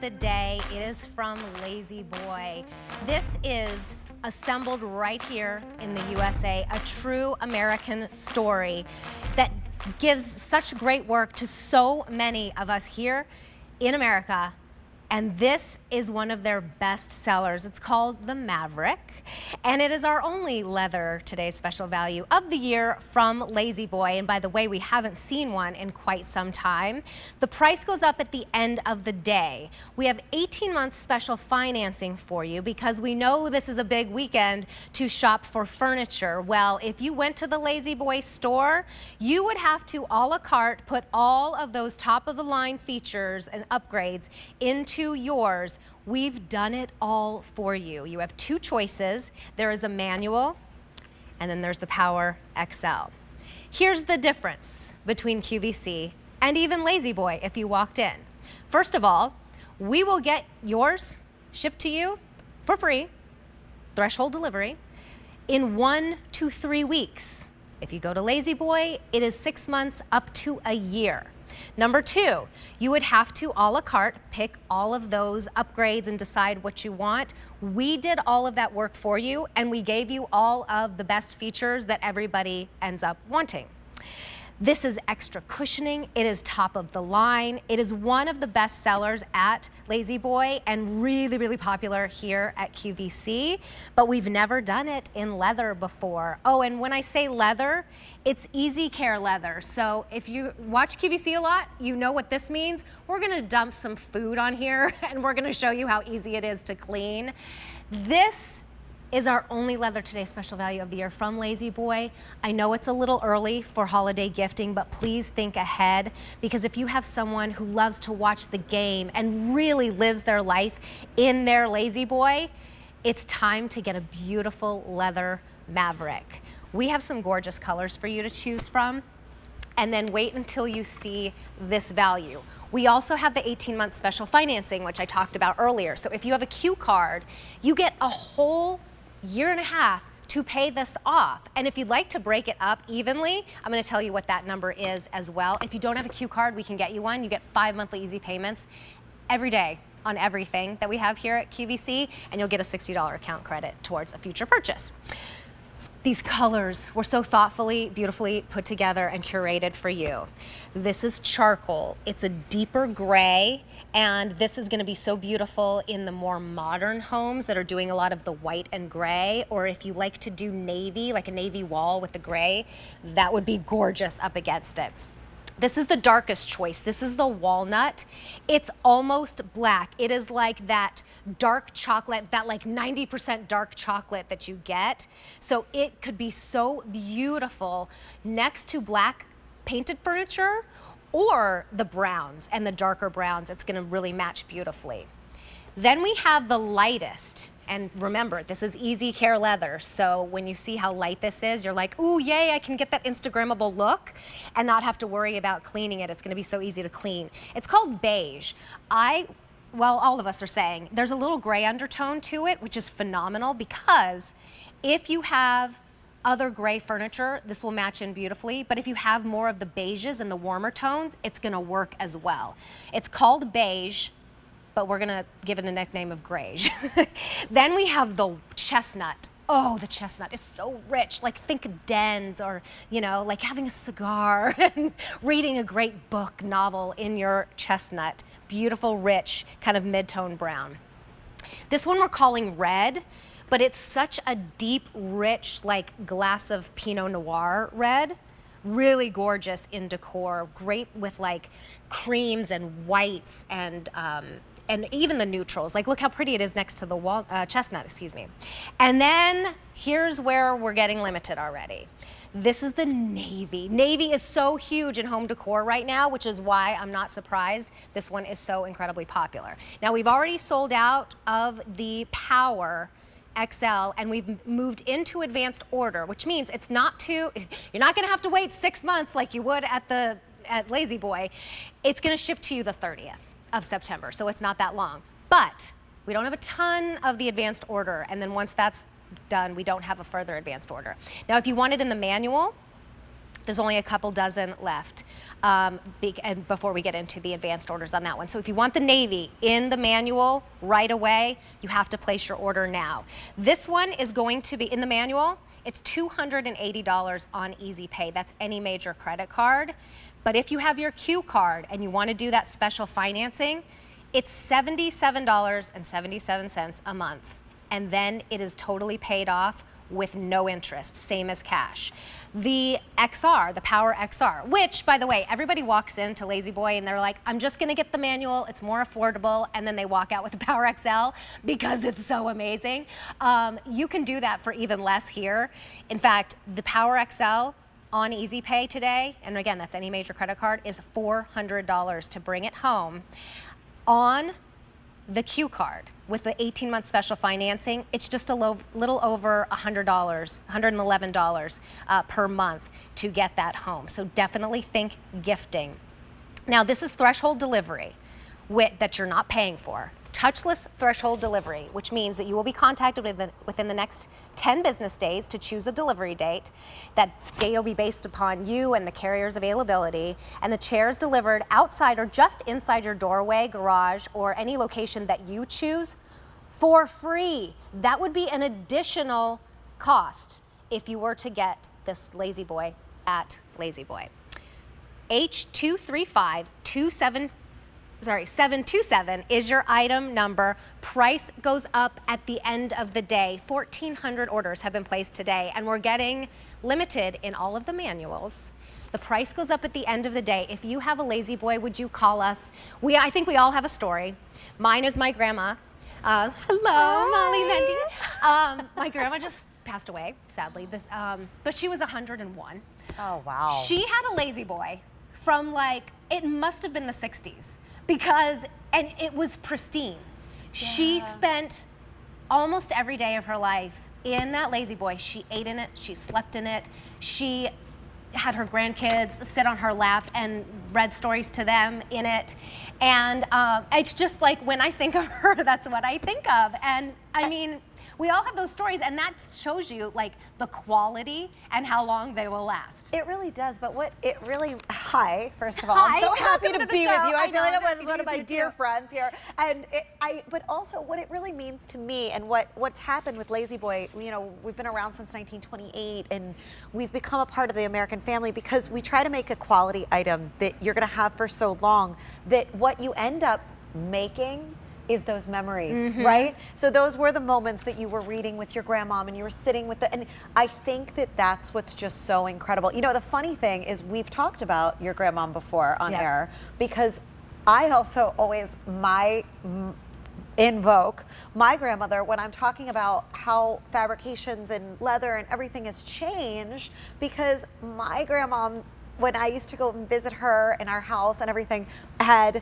The day. It is from Lazy Boy. This is assembled right here in the USA, a true American story that gives such great work to so many of us here in America. And this is one of their best sellers. It's called the Maverick, and it is our only leather today's special value of the year from Lazy Boy. And by the way, we haven't seen one in quite some time. The price goes up at the end of the day. We have 18 months special financing for you because we know this is a big weekend to shop for furniture. Well, if you went to the Lazy Boy store, you would have to a la carte put all of those top of the line features and upgrades into yours. We've done it all for you. You have two choices. There is a manual, and then there's the Power XL. Here's the difference between QVC and even Lazy Boy if you walked in. First of all, we will get yours shipped to you for free, threshold delivery, in 1 to 3 weeks. If you go to Lazy Boy, it is 6 months up to a year. Number two, you would have to a la carte pick all of those upgrades and decide what you want. We did all of that work for you, and we gave you all of the best features that everybody ends up wanting. This is extra cushioning. It is top of the line. It is one of the best sellers at Lazy Boy and really, really popular here at QVC, but we've never done it in leather before. Oh, and when I say leather, it's easy care leather. So if you watch QVC a lot, you know what this means. We're gonna dump some food on here and we're gonna show you how easy it is to clean. This is our only leather today special value of the year from Lazy Boy. I know it's a little early for holiday gifting, but please think ahead, because if you have someone who loves to watch the game and really lives their life in their Lazy Boy, it's time to get a beautiful leather Maverick. We have some gorgeous colors for you to choose from, and then wait until you see this value. We also have the 18-month special financing, which I talked about earlier. So if you have a Q card, you get a whole year and a half to pay this off. And if you'd like to break it up evenly, I'm gonna tell you what that number is as well. If you don't have a Q card, we can get you one. You get 5 monthly easy payments every day on everything that we have here at QVC, and you'll get a $60 account credit towards a future purchase. These colors were so thoughtfully, beautifully put together and curated for you. This is charcoal. It's a deeper gray, and this is gonna be so beautiful in the more modern homes that are doing a lot of the white and gray, or if you like to do navy, like a navy wall with the gray, that would be gorgeous up against it. This is the darkest choice. This is the walnut. It's almost black. It is like that dark chocolate, that like 90% dark chocolate that you get. So it could be so beautiful next to black painted furniture or the browns and the darker browns. It's gonna really match beautifully. Then we have the lightest, and remember, this is easy care leather, so when you see how light this is, you're like, ooh, yay, I can get that Instagrammable look and not have to worry about cleaning it. It's gonna be so easy to clean. It's called beige. Well, all of us are saying, there's a little gray undertone to it, which is phenomenal, because if you have other gray furniture, this will match in beautifully, but if you have more of the beiges and the warmer tones, it's gonna work as well. It's called beige, but we're gonna give it a nickname of greige. Then we have the chestnut. Oh, the chestnut is so rich. Like, think dens, or, you know, like having a cigar and reading a great book novel in your chestnut. Beautiful, rich, kind of mid-tone brown. This one we're calling red, but it's such a deep, rich, like glass of Pinot Noir red. Really gorgeous in decor, great with like creams and whites and even the neutrals. Like, look how pretty it is next to the chestnut, excuse me. And then here's where we're getting limited already. This is the navy. Navy is so huge in home decor right now, which is why I'm not surprised this one is so incredibly popular. Now, we've already sold out of the Power XL, and we've moved into advanced order, which means you're not gonna have to wait 6 months like you would at Lazy Boy. It's gonna ship to you the 30th of September, so it's not that long. But we don't have a ton of the advanced order, and then once that's done, we don't have a further advanced order. Now, if you want it in the manual, There's only a couple dozen left and before we get into the advanced orders on that one. So if you want the navy in the manual right away, you have to place your order now. This one is going to be in the manual. It's $280 on Easy Pay. That's any major credit card. But if you have your Q card and you want to do that special financing, it's $77.77 a month. And then it is totally paid off with no interest, same as cash. The XR, the Power XR, which, by the way, everybody walks into Lazy Boy and they're like, I'm just gonna get the manual, it's more affordable, and then they walk out with the Power XL because it's so amazing. You can do that for even less here. In fact, the Power XL on Easy Pay today, and again, that's any major credit card, is $400 to bring it home. On the Q card, with the 18-month special financing, it's just a little over $100, $111 per month to get that home. So definitely think gifting. Now, this is threshold delivery that you're not paying for. Touchless threshold delivery, which means that you will be contacted within the next 10 business days to choose a delivery date. That date will be based upon you and the carrier's availability, and the chair is delivered outside or just inside your doorway, garage, or any location that you choose for free. That would be an additional cost if you were to get this Lazy Boy at Lazy Boy. H235727 is your item number. Price goes up at the end of the day. 1,400 orders have been placed today, and we're getting limited in all of the manuals. The price goes up at the end of the day. If you have a Lazy Boy, would you call us? I think we all have a story. Mine is my grandma. Hello, Molly Mendy. My grandma just passed away, sadly, but she was 101. Oh, wow. She had a Lazy Boy from it must have been the 60s. And it was pristine. Yeah. She spent almost every day of her life in that Lazy Boy. She ate in it, she slept in it, she had her grandkids sit on her lap and read stories to them in it. And it's just like, when I think of her, that's what I think of. And I mean, we all have those stories, and that shows you the quality and how long they will last. It really does, but hi, first of all. Hi, I'm so happy to be with you. I feel like I'm with one of my dear friends here. And but also what it really means to me, and what's happened with Lazy Boy, we've been around since 1928, and we've become a part of the American family because we try to make a quality item that you're gonna have for so long that what you end up making is those memories, right? So those were the moments that you were reading with your grandmom and you were sitting with and I think that that's what's just so incredible. The funny thing is we've talked about your grandmom before on air, because I also always invoke my grandmother when I'm talking about how fabrications and leather and everything has changed, because my grandmom, when I used to go and visit her in our house and everything, had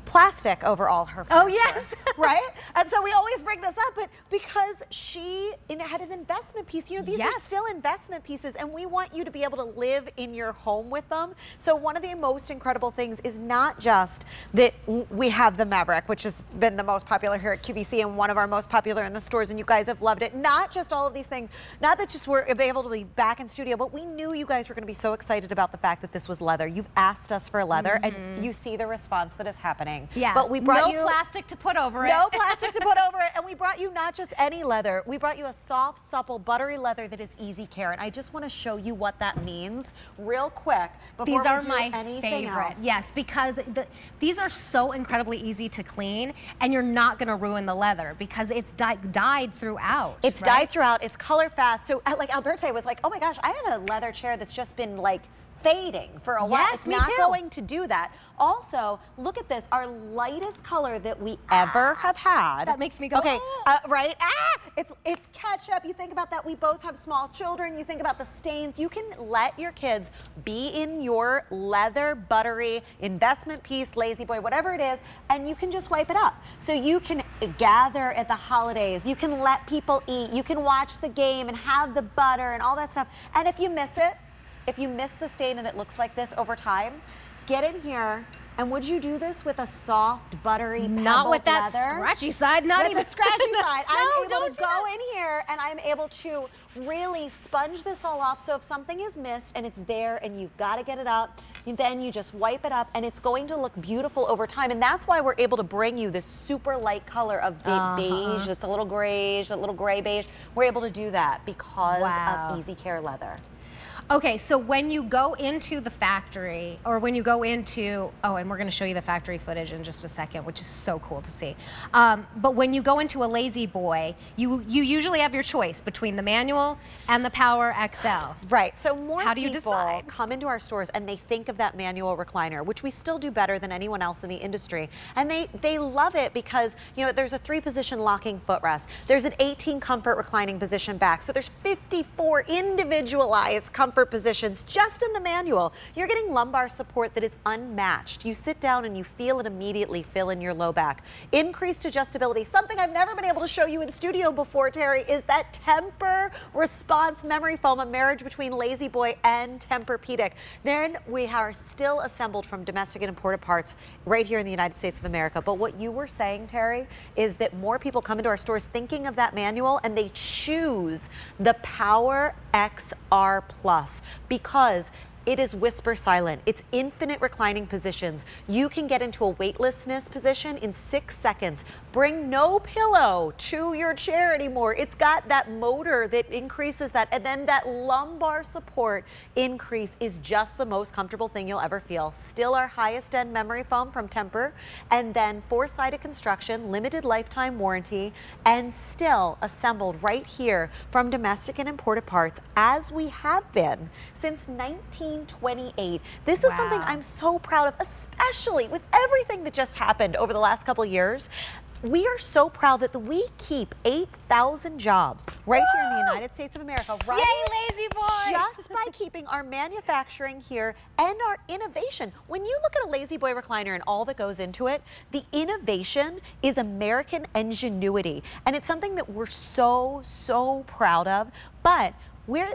plastic over all her furniture. Oh, yes. Right? And so we always bring this up, but because she had an investment piece, these are still investment pieces, and we want you to be able to live in your home with them. So one of the most incredible things is not just that we have the Maverick, which has been the most popular here at QVC and one of our most popular in the stores, and you guys have loved it. Not just all of these things, not that just we're able to be back in studio, but we knew you guys were going to be so excited about the fact that this was leather. You've asked us for leather, and you see the response that is happening. Yeah, but we brought no plastic to put over it. No plastic to put over it, and we brought you not just any leather. We brought you a soft, supple, buttery leather that is easy care, and I just want to show you what that means real quick before These are we do my anything favorite. else. Yes, because these are so incredibly easy to clean, and you're not going to ruin the leather because it's dyed throughout. It's dyed throughout. It's color fast. So Alberta was like, oh my gosh, I have a leather chair that's just been fading for a while. Yes, it's me not too. going to do that. Also, look at this, our lightest color that we ever have had. That makes me go, okay, oh. right? It's ketchup. You think about that. We both have small children. You think about the stains. You can let your kids be in your leather, buttery, investment piece, Lazy Boy, whatever it is, and you can just wipe it up. So you can gather at the holidays. You can let people eat. You can watch the game and have the butter and all that stuff. And if you miss it, if you miss the stain and it looks like this over time, get in here And would you do this with a soft, buttery, not with that leather? scratchy side, not with even the scratchy side. No, I'm able don't to go in here and I'm able to really sponge this all off. So if something is missed and it's there and you've got to get it up, then you just wipe it up and it's going to look beautiful over time. And that's why we're able to bring you this super light color of beige. It's a little grayish, a little gray beige. We're able to do that because of Easy Care leather. Okay, so when you go into the factory, or when you go into, oh, and we're gonna show you the factory footage in just a second, which is so cool to see. But when you go into a Lazy Boy, you usually have your choice between the manual and the Power XL. Right, so more How do you people decide? come into our stores and they think of that manual recliner, which we still do better than anyone else in the industry. And they love it because, you know, there's a 3-position locking footrest. There's an 18 comfort reclining position back. So there's 54 individualized comfort positions just in the manual. You're getting lumbar support that is unmatched. You sit down and you feel it immediately fill in your low back. Increased adjustability. Something I've never been able to show you in studio before, Terry, is that Temper Response memory foam, a marriage between Lazy Boy and Tempur-Pedic. Then we are still assembled from domestic and imported parts right here in the United States of America. But what you were saying, Terry, is that more people come into our stores thinking of that manual and they choose the Power XR Plus because it is whisper silent. It's infinite reclining positions. You can get into a weightlessness position in 6 seconds. Bring no pillow to your chair anymore. It's got that motor that increases that, and then that lumbar support increase is just the most comfortable thing you'll ever feel. Still our highest end memory foam from Tempur, and then 4-sided construction, limited lifetime warranty, and still assembled right here from domestic and imported parts as we have been since 1928. This is something I'm so proud of, especially with everything that just happened over the last couple of years. We are so proud that we keep 8,000 jobs right here in the United States of America, right? Yay, Lazy Boy! Just by keeping our manufacturing here and our innovation. When you look at a Lazy Boy recliner and all that goes into it, the innovation is American ingenuity. And it's something that we're so proud of. But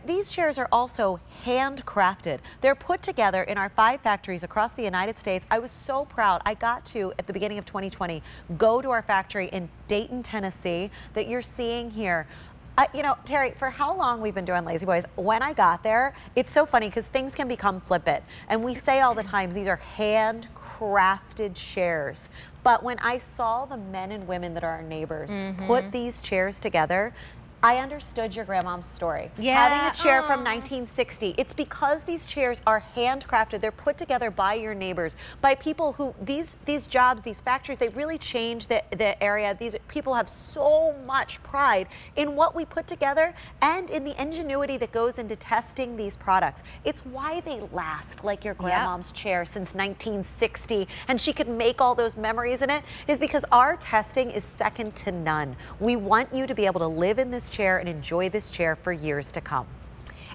these chairs are also handcrafted. They're put together in our 5 factories across the United States. I was so proud. I got to, at the beginning of 2020, go to our factory in Dayton, Tennessee, that you're seeing here. You know, Terry, for how long we've been doing Lazy Boys, when I got there, it's so funny because things can become flippant. And we say all the time, these are handcrafted chairs. But when I saw the men and women that are our neighbors put these chairs together, I understood your grandmom's story. Having a chair from 1960. It's because these chairs are handcrafted. They're put together by your neighbors, by people who, these jobs, these factories, they really change the area. These people have so much pride in what we put together and in the ingenuity that goes into testing these products. It's why they last like your grandmom's chair since 1960, and she could make all those memories in it, is because our testing is second to none. We want you to be able to live in this chair and enjoy this chair for years to come.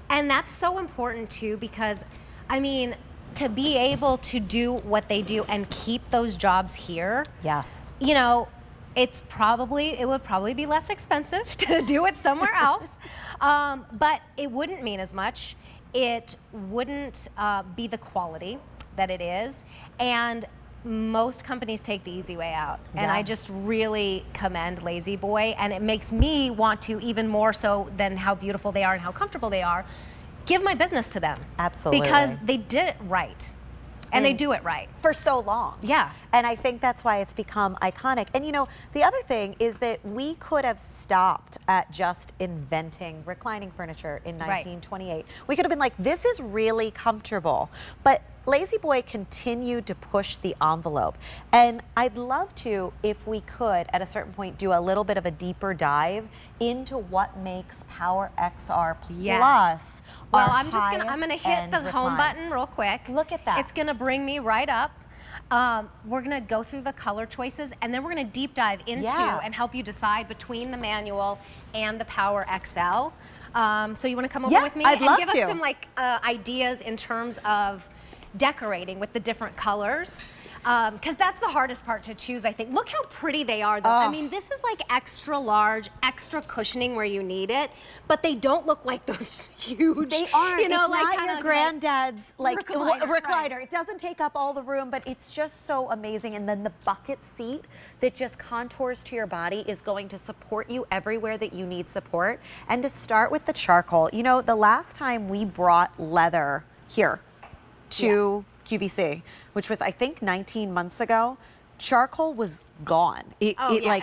And that's so important too, because I mean, to be able to do what they do and keep those jobs here. Yes. You know, it would probably be less expensive to do it somewhere else, but it wouldn't mean as much. It wouldn't be the quality that it is, and most companies take the easy way out. And I just really commend Lazy Boy, and it makes me want to, even more so than how beautiful they are and how comfortable they are, give my business to them. Absolutely. Because they did it right. And they do it right. For so long. Yeah. And I think that's why it's become iconic. And you know, the other thing is that we could have stopped at just inventing reclining furniture in 1928. We could have been like, this is really comfortable. But Lazy Boy continued to push the envelope. And I'd love to, if we could, at a certain point, do a little bit of a deeper dive into what makes Power XR Plus. Well, I'm gonna hit the home button real quick. Look at that. It's gonna bring me right up. We're gonna go through the color choices, and then we're gonna deep dive into and help you decide between the manual and the Power XL. So you wanna come over with me and give us some ideas in terms of decorating with the different colors. Because that's the hardest part to choose, I think. Look how pretty they are, though. I mean, this is like extra large, extra cushioning where you need it, but they don't look like those huge. They aren't. You know, it's like not your granddad's like recliner, recliner. right. It doesn't take up all the room, but it's just so amazing. And then the bucket seat that just contours to your body is going to support you everywhere that you need support. And to start with the charcoal, you know, the last time we brought leather here to QVC, which was I think 19 months ago, charcoal was gone. It yeah.